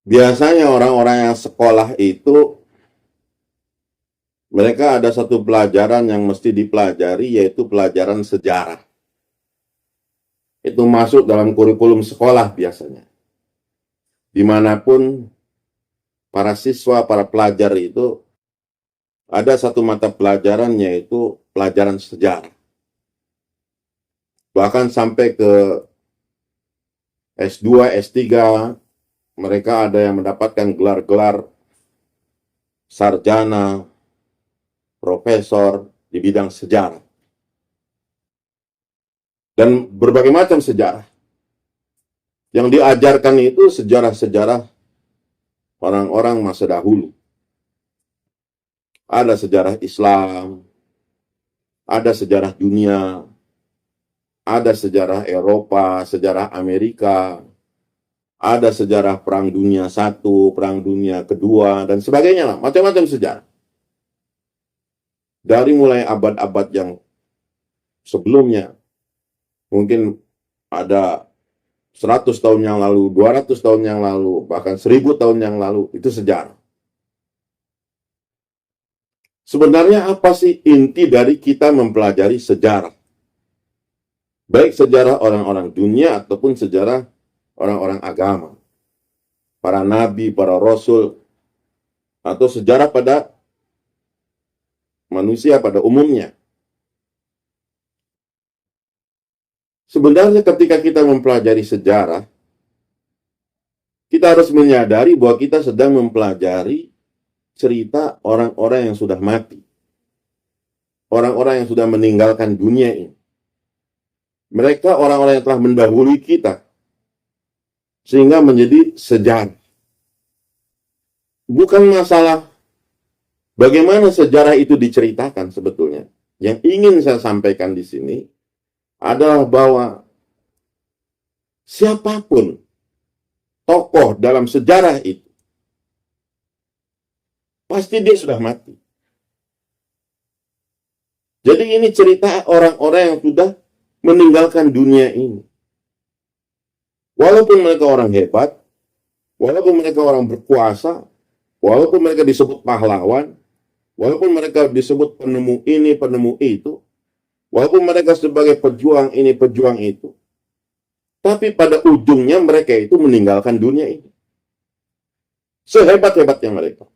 Biasanya orang-orang yang sekolah itu, mereka ada satu pelajaran yang mesti dipelajari, yaitu pelajaran sejarah. Itu masuk dalam kurikulum sekolah biasanya. Dimanapun para siswa, para pelajar itu, ada satu mata pelajaran yaitu pelajaran sejarah. Bahkan sampai ke S2, S3, mereka ada yang mendapatkan gelar-gelar sarjana, profesor di bidang sejarah. Dan berbagai macam sejarah. Yang diajarkan itu sejarah-sejarah orang-orang masa dahulu. Ada sejarah Islam, ada sejarah dunia, ada sejarah Eropa, sejarah Amerika, ada sejarah Perang Dunia I, Perang Dunia Kedua, dan sebagainya lah, macam-macam sejarah. Dari mulai abad-abad yang sebelumnya, mungkin ada 100 tahun yang lalu, 200 tahun yang lalu, bahkan 1000 tahun yang lalu, itu sejarah. Sebenarnya apa sih inti dari kita mempelajari sejarah? Baik sejarah orang-orang dunia ataupun sejarah orang-orang agama. Para nabi, para rasul, atau sejarah pada manusia pada umumnya. Sebenarnya ketika kita mempelajari sejarah, kita harus menyadari bahwa kita sedang mempelajari cerita orang-orang yang sudah mati. Orang-orang yang sudah meninggalkan dunia ini. Mereka orang-orang yang telah mendahului kita. Sehingga menjadi sejarah. Bukan masalah bagaimana sejarah itu diceritakan sebetulnya. Yang ingin saya sampaikan di sini adalah bahwa siapapun tokoh dalam sejarah itu, pasti dia sudah mati. Jadi ini cerita orang-orang yang sudah meninggalkan dunia ini. Walaupun mereka orang hebat, walaupun mereka orang berkuasa, walaupun mereka disebut pahlawan, walaupun mereka disebut penemu ini, penemu itu, walaupun mereka sebagai pejuang ini, pejuang itu, tapi pada ujungnya mereka itu meninggalkan dunia ini. Sehebat-hebatnya mereka.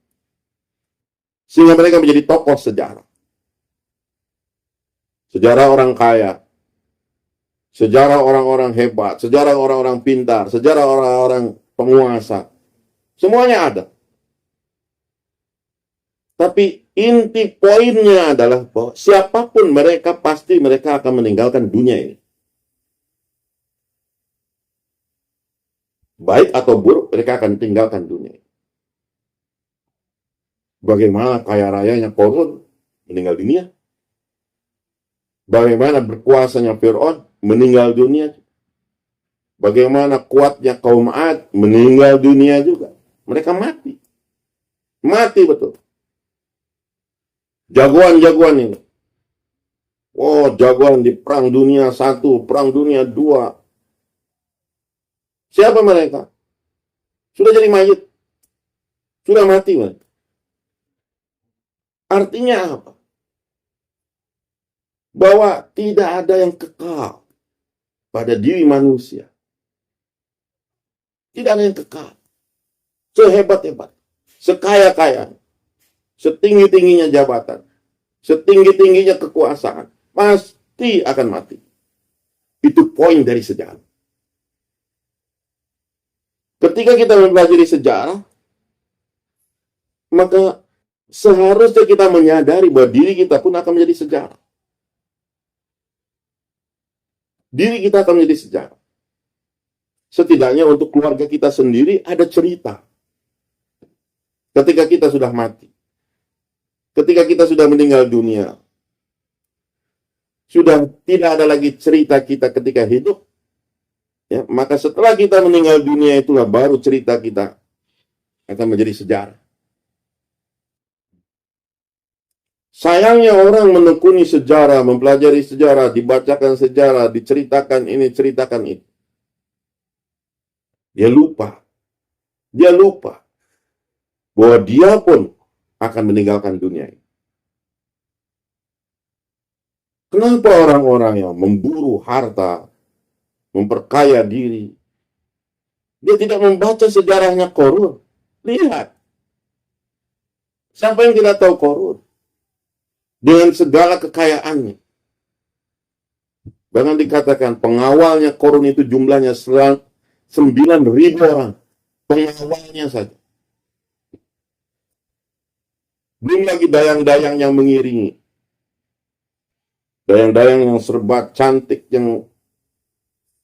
Sehingga mereka menjadi tokoh sejarah. Sejarah orang kaya, sejarah orang-orang hebat, sejarah orang-orang pintar, sejarah orang-orang penguasa. Semuanya ada. Tapi inti poinnya adalah bahwa siapapun mereka, pasti mereka akan meninggalkan dunia ini. Baik atau buruk, mereka akan tinggalkan dunia ini. Bagaimana kaya rayanya Korun meninggal dunia? Bagaimana berkuasanya Fir'aun meninggal dunia? Bagaimana kuatnya kaum Ad meninggal dunia juga? Mereka mati. Mati betul. Jagoan-jagoan ini. Oh, jagoan di Perang Dunia I, Perang Dunia II. Siapa mereka? Sudah jadi mayit. Sudah mati mereka. Artinya apa? Bahwa tidak ada yang kekal pada diri manusia. Tidak ada yang kekal. Sehebat-hebat, sekaya-kaya, setinggi-tingginya jabatan, setinggi-tingginya kekuasaan, pasti akan mati. Itu poin dari sejarah. Ketika kita mempelajari sejarah, maka seharusnya kita menyadari bahwa diri kita pun akan menjadi sejarah. Diri kita akan menjadi sejarah. Setidaknya untuk keluarga kita sendiri ada cerita. Ketika kita sudah mati. Ketika kita sudah meninggal dunia. Sudah tidak ada lagi cerita kita ketika hidup. Ya, maka setelah kita meninggal dunia itulah baru cerita kita akan menjadi sejarah. Sayangnya orang menekuni sejarah, mempelajari sejarah, dibacakan sejarah, diceritakan ini, ceritakan itu. Dia lupa Dia lupa bahwa dia pun akan meninggalkan dunia ini. Kenapa orang-orang yang memburu harta, memperkaya diri, dia tidak membaca sejarahnya Korun? Lihat, siapa yang tidak tahu Korun? Dengan segala kekayaannya. Bahkan dikatakan pengawalnya Korun itu jumlahnya 9.000 orang. Pengawalnya saja. Belum lagi dayang-dayang yang mengiringi. Dayang-dayang yang serba cantik, yang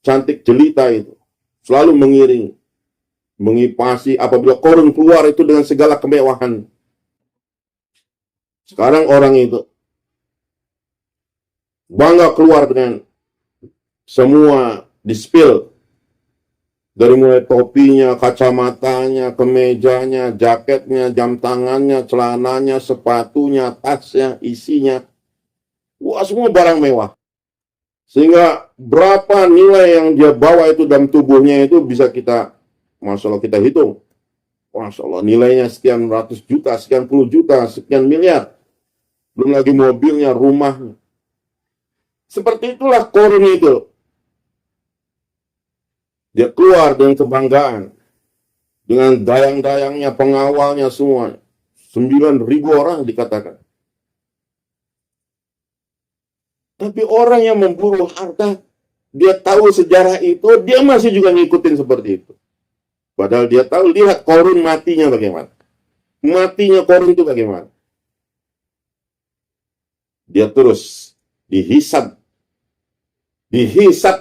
cantik jelita itu. Selalu mengiringi. Mengipasi apabila Korun keluar itu dengan segala kemewahan. Sekarang orang itu bangga keluar dengan semua di-spill. Dari mulai topinya, kacamatanya, kemejanya, jaketnya, jam tangannya, celananya, sepatunya, tasnya, isinya. Wah, semua barang mewah. Sehingga berapa nilai yang dia bawa itu dalam tubuhnya itu bisa kita, Masya Allah, kita hitung. Masya Allah, nilainya sekian ratus juta, sekian puluh juta, sekian miliar. Belum lagi mobilnya, rumahnya. Seperti itulah Korun itu. Dia keluar dengan kebanggaan. Dengan dayang-dayangnya, pengawalnya semua. 9.000 orang dikatakan. Tapi orang yang memburu harta, dia tahu sejarah itu, dia masih juga ngikutin seperti itu. Padahal dia tahu, lihat Korun matinya bagaimana. Matinya Korun itu bagaimana. Dia terus dihisab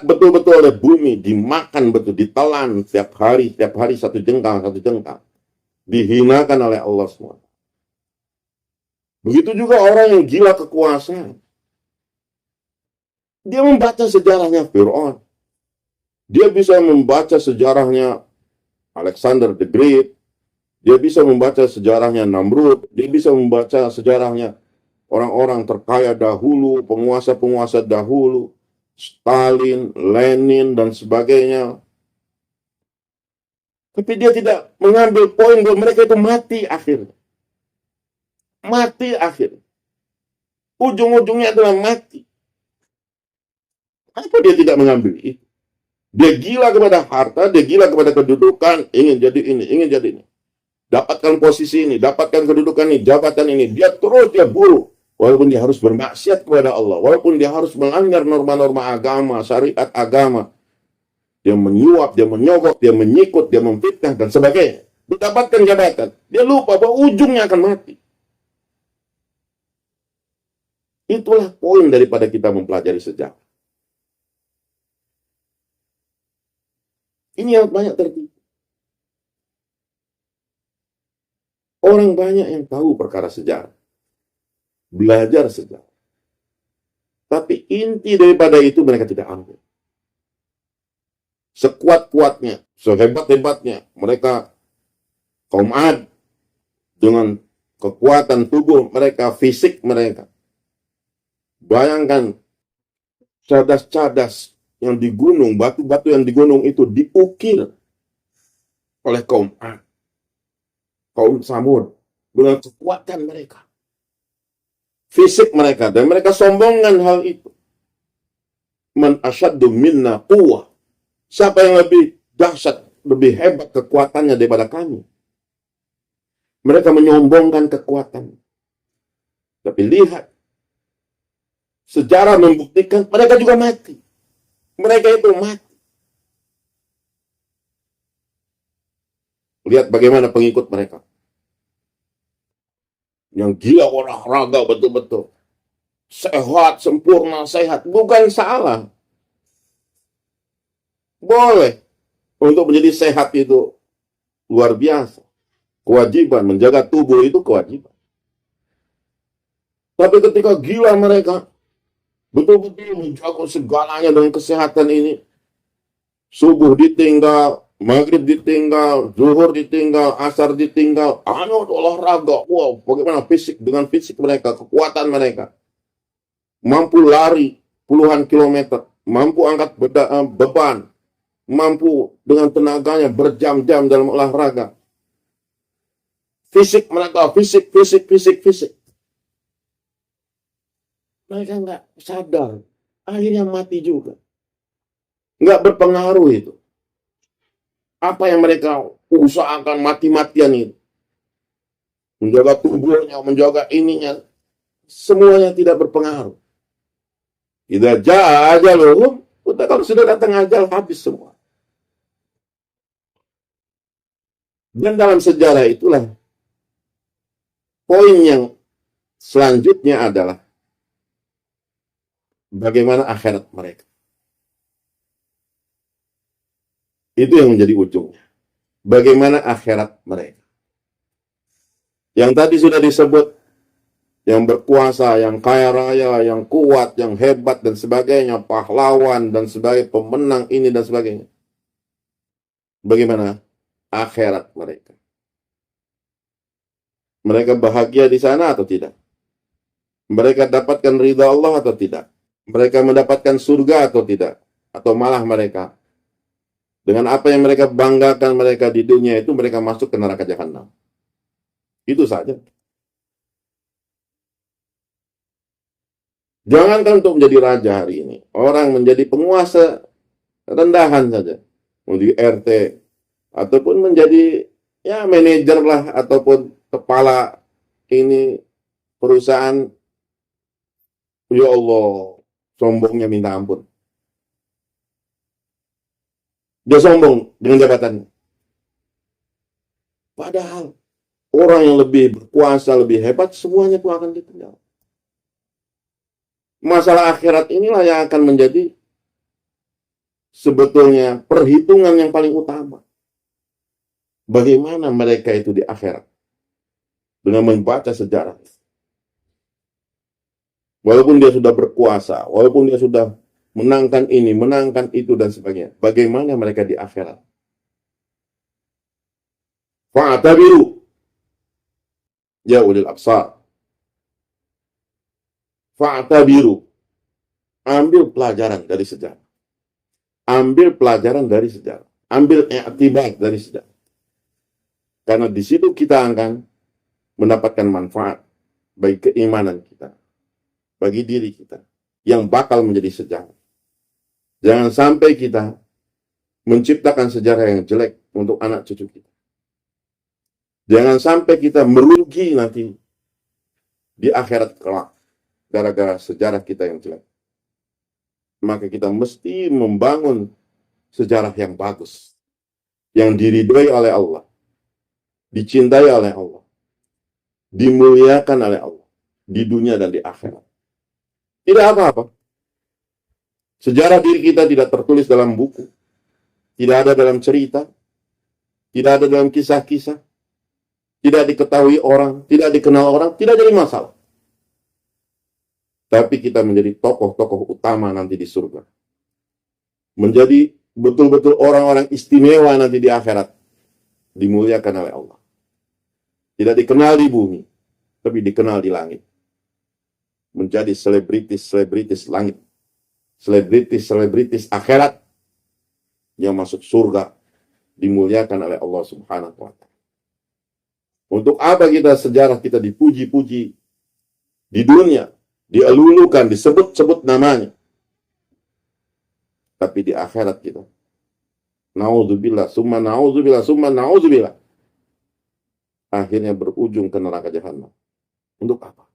betul-betul oleh bumi, dimakan betul, ditelan setiap hari satu jengkal. Dihinakan oleh Allah SWT. Begitu juga orang yang gila kekuasaan. Dia membaca sejarahnya Fir'aun. Dia bisa membaca sejarahnya Alexander the Great. Dia bisa membaca sejarahnya Namrud. Dia bisa membaca sejarahnya orang-orang terkaya dahulu, penguasa-penguasa dahulu. Stalin, Lenin, dan sebagainya. Tapi dia tidak mengambil poin bahwa mereka itu mati akhirnya. Mati akhirnya. Ujung-ujungnya adalah mati. Kenapa dia tidak mengambil itu? Dia gila kepada harta, dia gila kepada kedudukan, ingin jadi ini, ingin jadi ini. Dapatkan posisi ini, dapatkan kedudukan ini, jabatan ini. Dia terus, dia buru. Walaupun dia harus bermaksiat kepada Allah, walaupun dia harus melanggar norma-norma agama, syariat agama, dia menyuap, dia menyogok, dia menyikut, dia memfitnah, dan sebagainya. Mendapatkan jabatan, dia lupa bahwa ujungnya akan mati. Itulah poin daripada kita mempelajari sejarah. Ini yang banyak terjadi. Orang banyak yang tahu perkara sejarah. Belajar sejarah. Tapi inti daripada itu mereka tidak ambil. Sekuat-kuatnya, sehebat-hebatnya, mereka kaum Ad dengan kekuatan tubuh mereka, fisik mereka. Bayangkan cadas-cadas yang di gunung, batu-batu yang di gunung itu diukir oleh kaum Ad, kaum Samud, dengan kekuatan mereka. Fisik mereka, dan mereka sombongkan hal itu. Man asyaddu minna quwwah. Siapa yang lebih dahsyat, lebih hebat kekuatannya daripada kami? Mereka menyombongkan kekuatan. Tapi lihat, sejarah membuktikan mereka juga mati. Mereka itu mati. Lihat bagaimana pengikut mereka. Yang gila olahraga betul-betul. Sehat, sempurna, sehat. Bukan salah. Boleh. Untuk menjadi sehat itu luar biasa. Kewajiban, menjaga tubuh itu kewajiban. Tapi ketika gila mereka, betul-betul menjaga segalanya dengan kesehatan ini. Subuh ditinggal, maghrib ditinggal, zuhur ditinggal, asar ditinggal, olahraga. Wow, bagaimana fisik, dengan fisik mereka, kekuatan mereka. Mampu lari puluhan kilometer, mampu angkat beban, mampu dengan tenaganya berjam-jam dalam olahraga. Fisik mereka, fisik. Mereka nggak sadar. Akhirnya mati juga. Nggak berpengaruh itu. Apa yang mereka usahakan mati-matian itu. Menjaga tubuhnya, menjaga ininya. Semuanya tidak berpengaruh. Tidak aja loh. Udah kalau sudah datang ajal, habis semua. Dan dalam sejarah itulah poin yang selanjutnya adalah bagaimana akhirat mereka. Itu yang menjadi ujungnya. Bagaimana akhirat mereka. Yang tadi sudah disebut, yang berkuasa, yang kaya raya, yang kuat, yang hebat, dan sebagainya, pahlawan, dan sebagai pemenang ini, dan sebagainya. Bagaimana akhirat mereka? Mereka bahagia di sana atau tidak? Mereka dapatkan ridha Allah atau tidak? Mereka mendapatkan surga atau tidak? Atau malah mereka dengan apa yang mereka banggakan mereka di dunia itu, mereka masuk ke neraka jahanam. Itu saja. Jangankan untuk menjadi raja hari ini, orang menjadi penguasa rendahan saja, mau di RT ataupun menjadi ya manajer lah ataupun kepala ini perusahaan, ya Allah, sombongnya minta ampun. Dia sombong dengan jabatannya. Padahal orang yang lebih berkuasa, lebih hebat, semuanya itu akan ditinggal. Masalah akhirat inilah yang akan menjadi sebetulnya perhitungan yang paling utama. Bagaimana mereka itu di akhirat dengan membaca sejarah. Walaupun dia sudah berkuasa, walaupun dia sudah menangkan ini, menangkan itu, dan sebagainya. Bagaimana mereka di akhirat? Fa'tabiru ya ulil absar. Fa'tabiru. Ambil pelajaran dari sejarah. Ambil pelajaran dari sejarah. Ambil i'tibar dari sejarah. Karena di situ kita akan mendapatkan manfaat bagi keimanan kita, bagi diri kita, yang bakal menjadi sejarah. Jangan sampai kita menciptakan sejarah yang jelek untuk anak cucu kita. Jangan sampai kita merugi nanti di akhirat kelak gara-gara sejarah kita yang jelek. Maka kita mesti membangun sejarah yang bagus, yang diridhoi oleh Allah, dicintai oleh Allah, dimuliakan oleh Allah di dunia dan di akhirat. Tidak apa-apa. Sejarah diri kita tidak tertulis dalam buku, tidak ada dalam cerita, tidak ada dalam kisah-kisah, tidak diketahui orang, tidak dikenal orang, tidak jadi masalah. Tapi kita menjadi tokoh-tokoh utama nanti di surga. Menjadi betul-betul orang-orang istimewa nanti di akhirat. Dimuliakan oleh Allah. Tidak dikenal di bumi, tapi dikenal di langit. Menjadi selebritis langit. Selebritis akhirat yang masuk surga, dimuliakan oleh Allah Subhanahu wa ta'ala. Untuk apa kita sejarah kita dipuji-puji di dunia, dielulukan, disebut-sebut namanya, tapi di akhirat kita naudzubillah, summa naudzubillah, akhirnya berujung ke neraka jahanam. Untuk apa?